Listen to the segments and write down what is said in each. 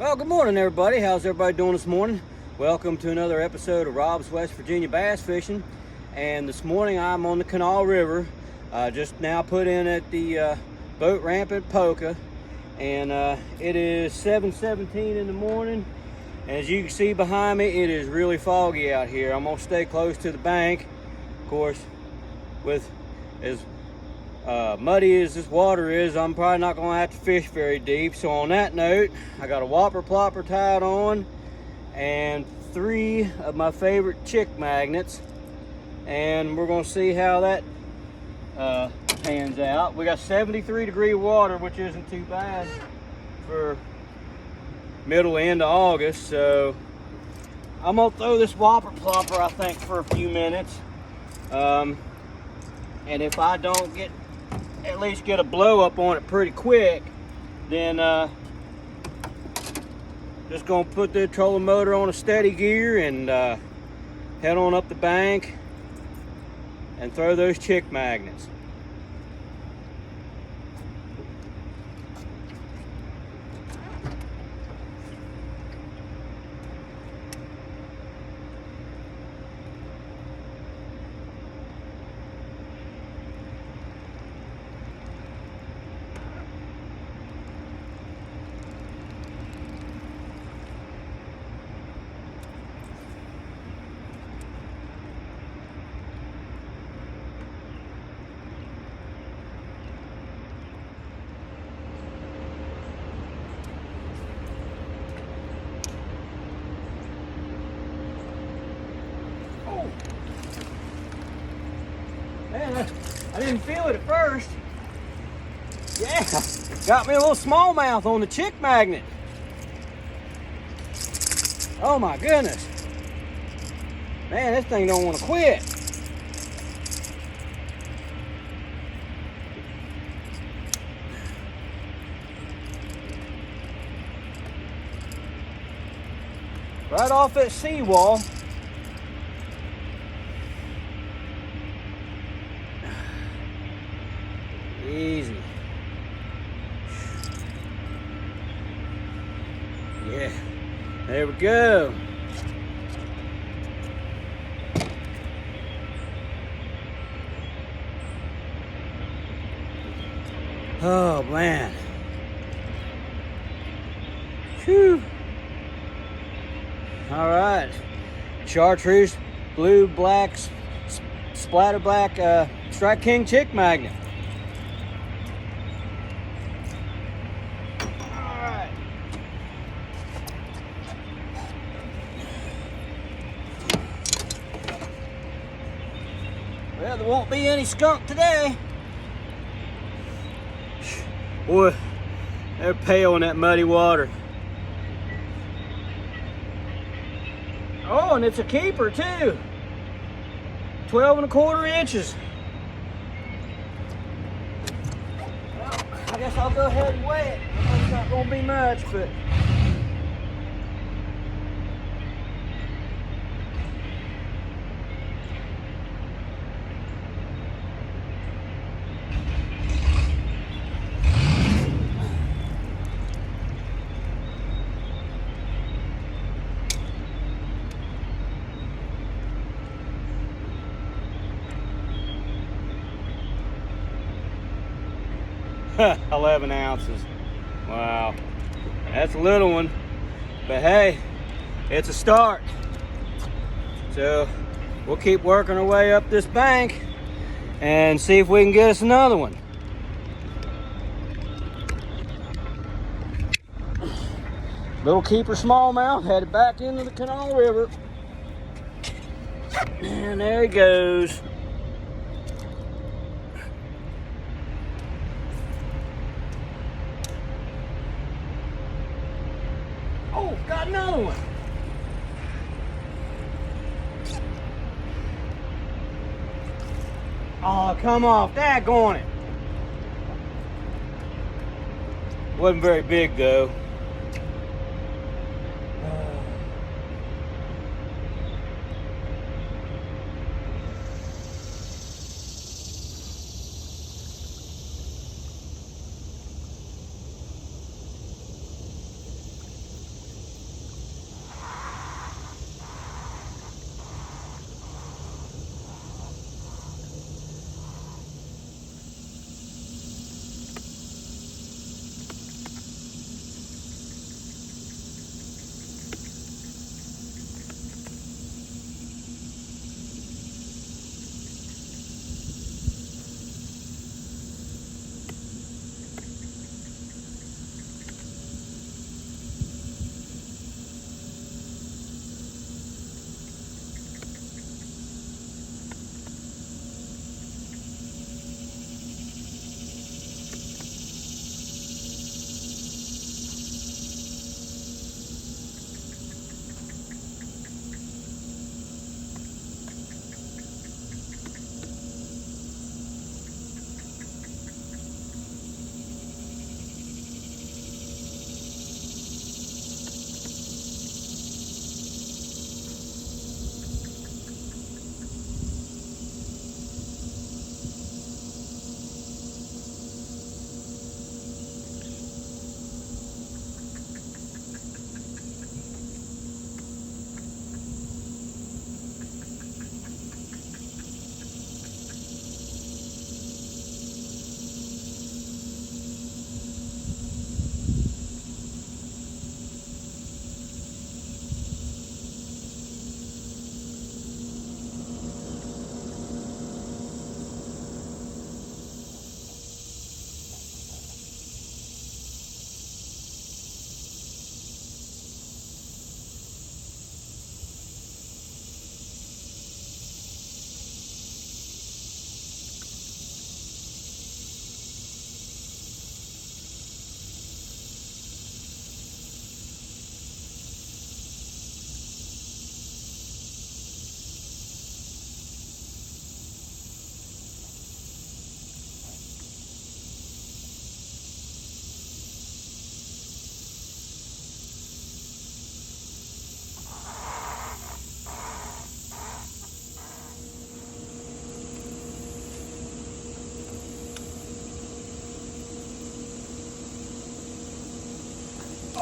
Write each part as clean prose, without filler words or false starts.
Well, good morning, everybody. How's everybody doing this morning? Welcome to another episode of Rob's West Virginia Bass Fishing. And this morning I'm on the Kanawha River. Just now put in at the boat ramp at Poca. And it is 7:17 in the morning. As you can see behind me, it is really foggy out here. I'm going to stay close to the bank. Of course, with as muddy as this water is, I'm probably not going to have to fish very deep. So on that note, I got a whopper plopper tied on and 3 of my favorite chick magnets, and we're going to see how that pans out. We got 73-degree water, which isn't too bad for middle end of August. So I'm going to throw this whopper plopper, I think, for a few minutes, and if I don't at least get a blow up on it pretty quick, then just gonna put the trolling motor on a steady gear and head on up the bank and throw those chick magnets. Man, I didn't feel it at first. Yeah, got me a little smallmouth on the chick magnet. Oh my goodness. Man, this thing don't want to quit. Right off that seawall. Easy. Yeah, there we go. Oh man. Whew. All right. Chartreuse, blue, black, splatter black, Strike King chick magnet. Well, there won't be any skunk today. Boy, they're pale in that muddy water. Oh, and it's a keeper too. 12¼ inches. Well, I guess I'll go ahead and weigh it. It's not gonna be much, but huh, 11 ounces. Wow, that's a little one, but hey, it's a start. So we'll keep working our way up this bank and see if we can get us another one. Little keeper smallmouth headed back into the Kanawha River. And there he goes. Oh, got another one. Oh, come off, daggone it. Wasn't very big though.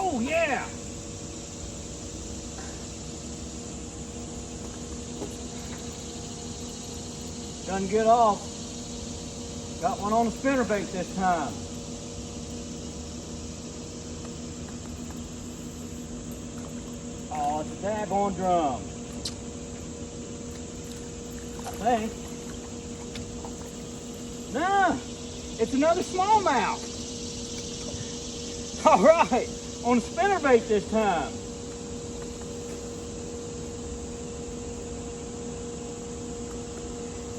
Oh yeah. Doesn't get off. Got one on the spinnerbait this time. Oh, it's a daggone drum. I think. Nah, it's another smallmouth. All right, on the spinnerbait this time.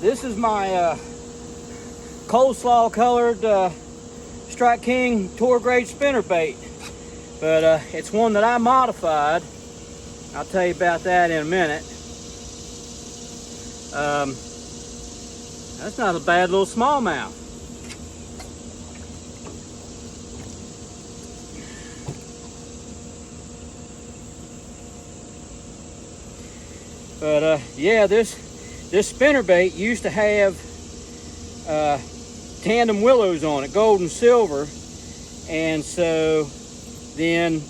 This is my coleslaw colored Strike King tour grade spinnerbait, but it's one that I modified. I'll tell you about that in a minute. That's not a bad little smallmouth. But yeah, this spinnerbait used to have tandem willows on it, gold and silver, and so then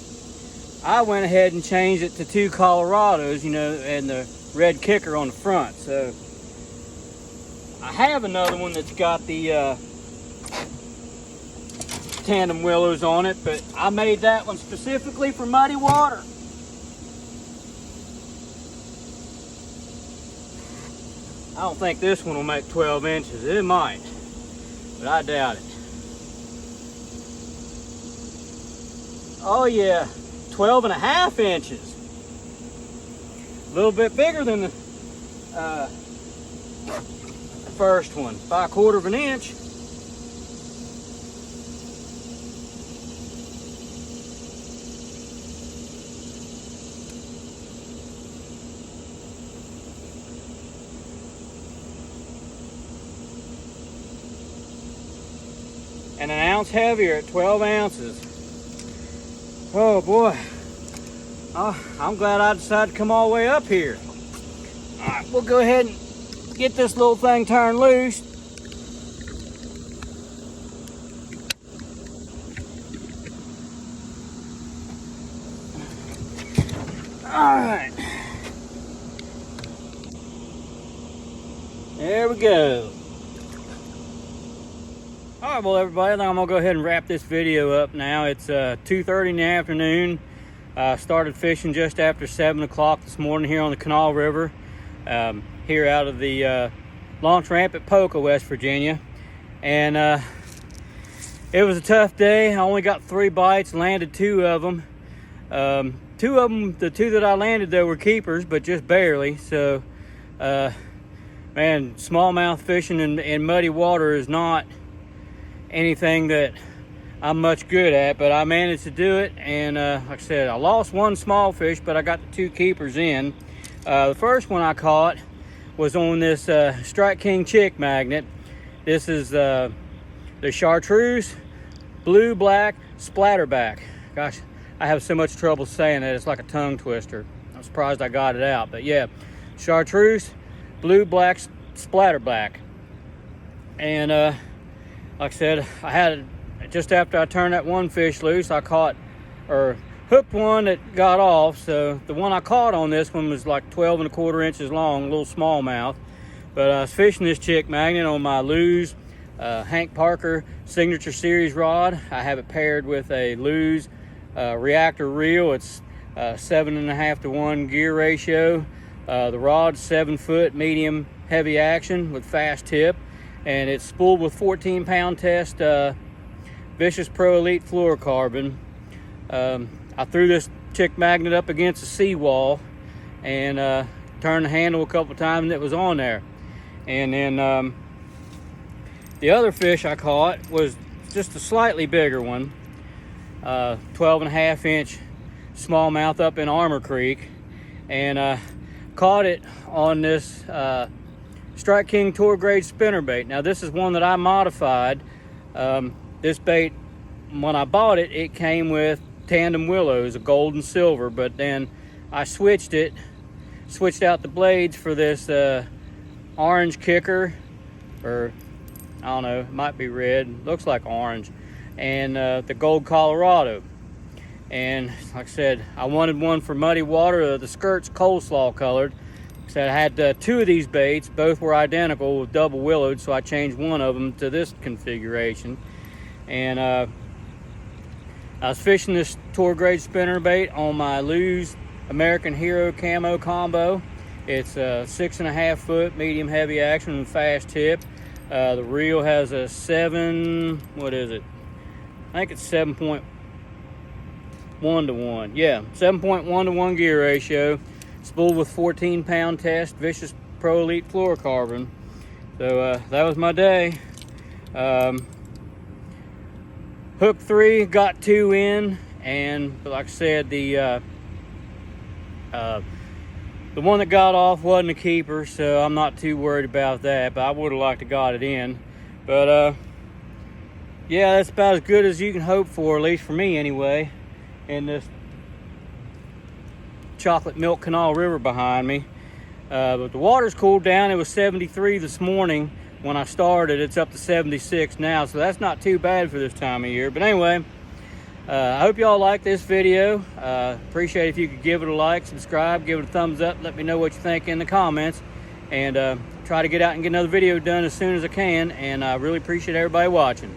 I went ahead and changed it to 2 Colorados, you know, and the red kicker on the front. So I have another one that's got the tandem willows on it, but I made that one specifically for muddy water. I don't think this one will make 12 inches. It might, but I doubt it. Oh yeah, 12.5 inches. A little bit bigger than the first one, by 1/4 of an inch. And 1 ounce heavier at 12 ounces. Oh boy. I'm glad I decided to come all the way up here. All right, we'll go ahead and get this little thing turned loose. All right. There we go. All right, well, everybody, I'm gonna go ahead and wrap this video up now. It's 2:30 in the afternoon. Started fishing just after 7 o'clock this morning here on the Kanawha River, here out of the launch ramp at Poca, West Virginia. And it was a tough day. I only got 3 bites, landed 2 of them. The 2 that I landed though were keepers, but just barely. So, man, smallmouth fishing in muddy water is not anything that I'm much good at, but I managed to do it. And like I said, I lost 1 small fish, but I got the 2 keepers in. The first one I caught was on this Strike King chick magnet. This is the chartreuse blue black splatterback. Gosh, I have so much trouble saying that, it's like a tongue twister. I'm surprised I got it out. But yeah, chartreuse blue black splatterback. And like I said, I had, just after I turned that 1 fish loose, I caught, or hooked one that got off. So the one I caught on this one was like 12.25 inches long, a little smallmouth. But I was fishing this chick magnet on my Lew's Hank Parker Signature Series rod. I have it paired with a Lew's reactor reel. It's 7.5 to 1 gear ratio. The rod's 7 foot medium heavy action with fast tip. And it's spooled with 14-pound test Vicious Pro Elite fluorocarbon. I threw this chick magnet up against the seawall and turned the handle a couple times, and it was on there. And then the other fish I caught was just a slightly bigger one, 12.5 inch smallmouth up in Armor Creek, and caught it on this Strike King tour grade spinnerbait. Now this is one that I modified. This bait, when I bought it, it came with tandem willows, a gold and silver, but then I switched out the blades for this orange kicker, or I don't know, it might be red, looks like orange, and the gold Colorado. And like I said, I wanted one for muddy water. The skirt's coleslaw colored. So I had 2 of these baits. Both were identical with double willowed, so I changed one of them to this configuration. And I was fishing this tour grade spinnerbait on my Lew's American Hero Camo combo. It's a 6.5 foot medium heavy action and fast tip. The reel has a 7, what is it? I think it's 7.1 to 1. Yeah, 7.1 to 1 gear ratio. Spooled with 14-pound test Vicious Pro Elite fluorocarbon. So that was my day. Hook 3, got 2 in, and like I said, the one that got off wasn't a keeper, so I'm not too worried about that, but I would have liked to got it in. But yeah, that's about as good as you can hope for, at least for me anyway, in this chocolate milk Kanawha River behind me. But the water's cooled down. It was 73 this morning when I started. It's up to 76 now, so that's not too bad for this time of year. But anyway, I hope y'all like this video. Appreciate if you could give it a like, subscribe, give it a thumbs up, let me know what you think in the comments, and try to get out and get another video done as soon as I can. And I really appreciate everybody watching.